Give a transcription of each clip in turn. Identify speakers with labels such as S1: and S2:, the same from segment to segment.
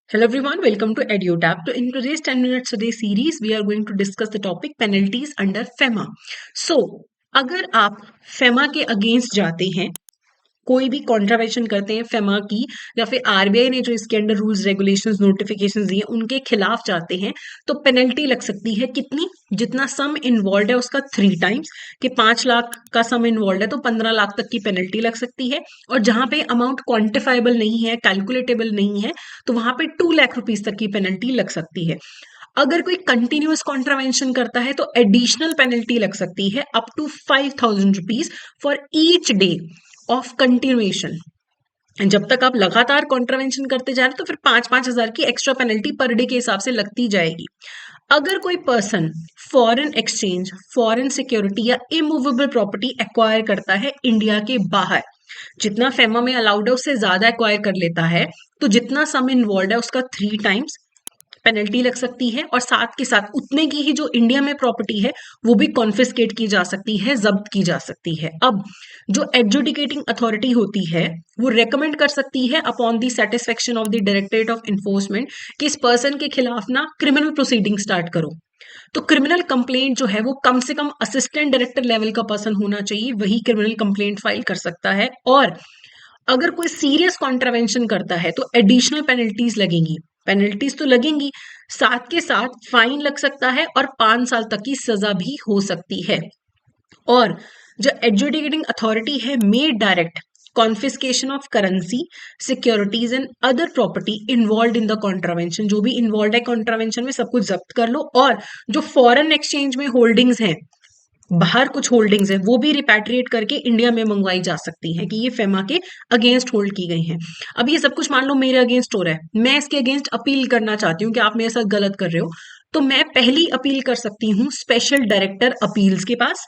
S1: Hello everyone, welcome to EduTap. So in today's 10 minutes a day series, we are going to discuss the topic penalties under FEMA. So अगर आप FEMA के against जाते हैं, कोई भी contravention करते हैं फेमा की या फिर आरबीआई ने जो इसके अंडर रूल्स रेगुलेशंस नोटिफिकेशंस दिए उनके खिलाफ जाते हैं तो पेनल्टी लग सकती है कितनी, जितना सम इन्वॉल्व है उसका 3 टाइम्स। कि 5 लाख का सम इन्वॉल्व है तो 15 लाख तक की पेनल्टी लग सकती है, और जहां पे अमाउंट क्वांटिफाइबल नहीं है, कैलकुलेटेबल नहीं है, तो वहां पे 2 लाख रुपीज तक की पेनल्टी लग सकती है। अगर कोई कंटिन्यूअस कॉन्ट्रावेंशन करता है तो एडिशनल पेनल्टी लग सकती है up to 5,000 rupees for each day of continuation. जब तक आप लगातार कॉन्ट्रावेंशन करते जा रहे हैं तो फिर 5,000 की एक्स्ट्रा पेनल्टी पर डे के हिसाब से लगती जाएगी। अगर कोई person foreign exchange, foreign security या इमूवेबल प्रॉपर्टी एक्वायर करता है इंडिया के बाहर, जितना फेमा में अलाउड है उससे ज्यादा एक्वायर कर लेता है, तो जितना सम इन्वॉल्व है उसका 3 टाइम्स पेनल्टी लग सकती है, और साथ के साथ उतने की ही जो इंडिया में प्रॉपर्टी है वो भी कॉन्फिस्केट की जा सकती है, जब्त की जा सकती है। अब जो एडजुडिकेटिंग अथॉरिटी होती है वो रेकमेंड कर सकती है upon the satisfaction of the directorate of enforcement कि इस पर्सन के खिलाफ ना क्रिमिनल प्रोसीडिंग स्टार्ट करो। तो क्रिमिनल कंप्लेंट जो है वो कम से कम असिस्टेंट डायरेक्टर लेवल का पर्सन होना चाहिए, वही क्रिमिनल कंप्लेंट फाइल कर सकता है। और अगर कोई सीरियस कॉन्ट्रावेंशन करता है तो एडिशनल पेनल्टीज लगेंगी। पेनल्टीज तो लगेंगी, साथ के साथ फाइन लग सकता है और 5 साल तक की सजा भी हो सकती है। और जो एडजुडिकेटिंग अथॉरिटी है may direct confiscation of currency, securities and other property involve in the contravention. जो भी इन्वॉल्व है कॉन्ट्रावेंशन में सब कुछ जब्त कर लो, और जो फॉरेन एक्सचेंज में होल्डिंग्स हैं, बाहर कुछ होल्डिंग्स है, वो भी रिपैट्रिएट करके इंडिया में मंगवाई जा सकती है कि ये फेमा के अगेंस्ट होल्ड की गई हैं। अब ये सब कुछ मान लो मेरे अगेंस्ट हो रहा है, मैं इसके अगेंस्ट अपील करना चाहती हूँ कि आप मेरे साथ गलत कर रहे हो, तो मैं पहली अपील कर सकती हूँ स्पेशल डायरेक्टर अपील्स के पास।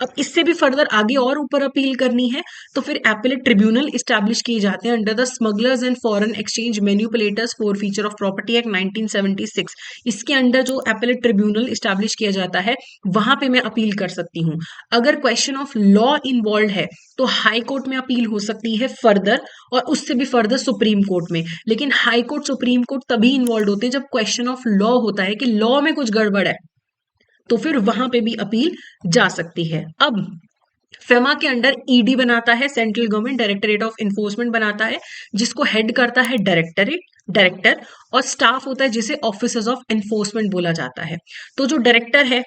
S1: अब इससे भी फर्दर आगे और ऊपर अपील करनी है तो फिर एपेलेट ट्रिब्यूनल इस्टेब्लिश किए जाते हैं under the smugglers and foreign exchange manipulators for feature of property act 1976। इसके अंडर जो एपेलेट ट्रिब्यूनल इस्टेब्लिश किया जाता है वहां पे मैं अपील कर सकती हूँ। अगर क्वेश्चन ऑफ लॉ इन्वॉल्व है तो हाई कोर्ट में अपील हो सकती है फर्दर, और उससे भी फर्दर सुप्रीम कोर्ट में। लेकिन हाई कोर्ट, सुप्रीम कोर्ट तभी इन्वॉल्व होते हैं जब क्वेश्चन ऑफ लॉ होता है कि लॉ में कुछ गड़बड़ है, तो फिर वहां पे भी अपील जा सकती है। अब फेमा के अंडर ईडी बनाता है, central government directorate of enforcement बनाता है, जिसको हेड करता है डायरेक्टर, और स्टाफ होता है जिसे ऑफिसर्स ऑफ एनफोर्समेंट बोला जाता है। तो जो डायरेक्टर है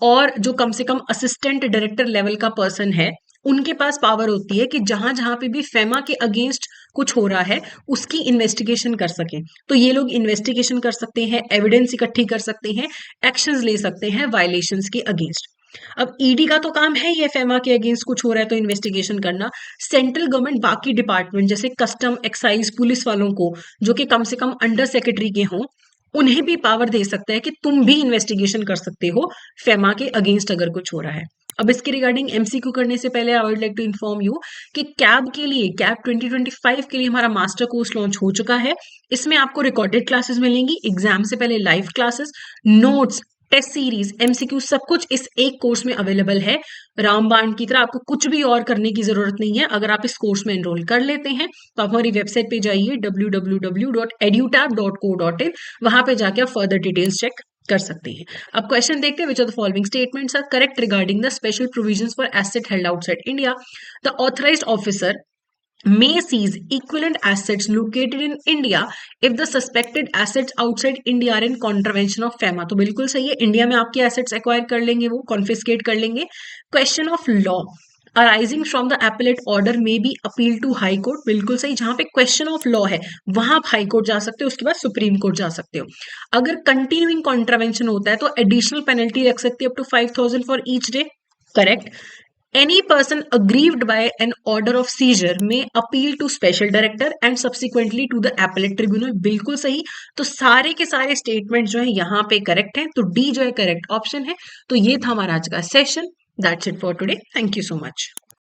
S1: और जो कम से कम असिस्टेंट डायरेक्टर लेवल का पर्सन है, उनके पास पावर होती है कि जहां जहां पे भी फेमा के अगेंस्ट कुछ हो रहा है उसकी इन्वेस्टिगेशन कर सकें। तो ये लोग इन्वेस्टिगेशन कर सकते हैं, एविडेंस इकट्ठी कर सकते हैं, एक्शंस ले सकते हैं वायलेशंस के अगेंस्ट। अब ईडी का तो काम है ये फेमा के अगेंस्ट कुछ हो रहा है तो इन्वेस्टिगेशन करना। सेंट्रल गवर्नमेंट बाकी डिपार्टमेंट जैसे कस्टम, एक्साइज, पुलिस वालों को जो कि कम से कम अंडर सेक्रेटरी के हों, उन्हें भी पावर दे सकता है कि तुम भी इन्वेस्टिगेशन कर सकते हो फेमा के अगेंस्ट अगर कुछ हो रहा है। अब इसके रिगार्डिंग एमसीक्यू करने से पहले I would like to inform you कि कैब के लिए, कैब 2025 के लिए हमारा मास्टर कोर्स लॉन्च हो चुका है। इसमें आपको रिकॉर्डेड क्लासेस मिलेंगी, एग्जाम से पहले live classes, notes, test series, MCQ, सब कुछ इस एक कोर्स में अवेलेबल है। रामबाण की तरह आपको कुछ भी और करने की जरूरत नहीं है। अगर आप इस कोर्स में एनरोल कर लेते हैं तो आप हमारी वेबसाइट पे जाइए www.edutap.co.in, वहां पे जाके आप फर्दर डिटेल्स चेक कर सकते हैं। अब क्वेश्चन देखते हैं, which of the following statements are correct regarding the special provisions for asset held outside India. The authorised officer may seize equivalent assets located in India if the suspected assets outside India are in contravention of FEMA। तो बिल्कुल सही है, India में आपके assets acquire कर लेंगे, वो confiscate कर लेंगे। Question of law arising from the appellate order may be appeal to high court, बिल्कुल सही। जहां पे क्वेश्चन ऑफ लॉ है वहां आप हाई कोर्ट जा सकते हो, उसके बाद सुप्रीम कोर्ट जा सकते हो। अगर कंटिन्यूइंग कॉन्ट्रावेंशन होता है तो एडिशनल पेनल्टी लग सकती है up to 5,000 for each day, correct. Any person aggrieved by an order of seizure may appeal to special director and subsequently to the appellate tribunal, बिल्कुल सही। तो सारे के सारे स्टेटमेंट जो है यहाँ पे करेक्ट है, तो डी जो है करेक्ट ऑप्शन है। तो ये था हमारा आज का session. That's it for today, thank you so much.